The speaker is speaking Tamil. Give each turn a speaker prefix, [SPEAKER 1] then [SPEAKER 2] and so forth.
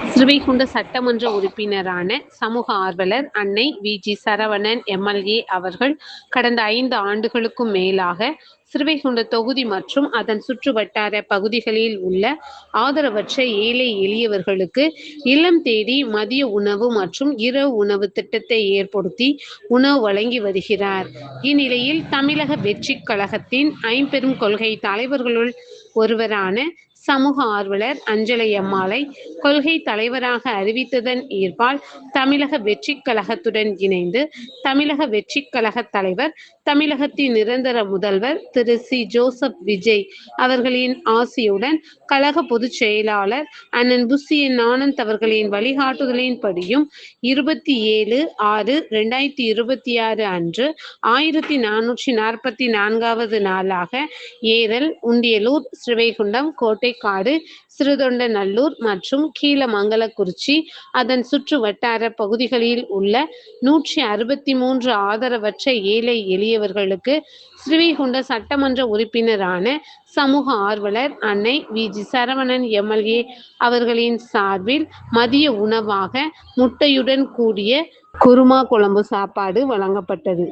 [SPEAKER 1] ஸ்ரீவைகுண்ட சட்டமன்ற உறுப்பினரான சமூக ஆர்வலர் அன்னை வி.ஜி. சரவணன் எம்.எல்.ஏ. அவர்கள் கடந்த 5 ஆண்டுகளுக்கும் மேலாக ஸ்ரீவைகுண்ட தொகுதி மற்றும் அதன் சுற்றுவட்டார பகுதிகளில் உள்ள ஆதரவற்ற ஏழை எளியவர்களுக்கு இல்லம் தேடி மதிய உணவு மற்றும் இரவு உணவு திட்டத்தை ஏற்படுத்தி உணவு வழங்கி வருகிறார். இந்நிலையில் தமிழக வெற்றிக் கழகத்தின் ஐம்பெரும் கொள்கை தலைவர்களுள் ஒருவரான சமூக ஆர்வலர் அஞ்சலை அம்மாளை கொள்கை தலைவராக அறிவித்ததன் ஈர்ப்பால் தமிழக வெற்றிக் கழகத்துடன் இணைந்து தமிழக வெற்றிக் கழக தலைவர், தமிழகத்தின் நிரந்தர முதல்வர் திரு சி. ஜோசப் விஜய் அவர்களின் ஆசியுடன் கழக பொதுச் செயலாளர் அண்ணன் புசியன் ஆனந்த் அவர்களின் வழிகாட்டுதலின்படியும் 27/6/2026 அன்று 1444வது நாளாக ஏரல், உண்டியலூர், ஸ்ரீவைகுண்டம், கோட்டைக்காடு, சிறுதொண்டநல்லூர் மற்றும் கீழமங்கலக்குறிச்சி அதன் சுற்று வட்டார பகுதிகளில் உள்ள 163 ஆதரவற்ற ஏழை எளியவர்களுக்கு ஸ்ரீவைகுண்ட சட்டமன்ற உறுப்பினரான சமூக ஆர்வலர் அன்னை வி.ஜி. சரவணன் எம்.எல்.ஏ. அவர்களின் சார்பில் மதிய உணவாக முட்டையுடன் கூடிய குருமா குழம்பு சாப்பாடு வழங்கப்பட்டது.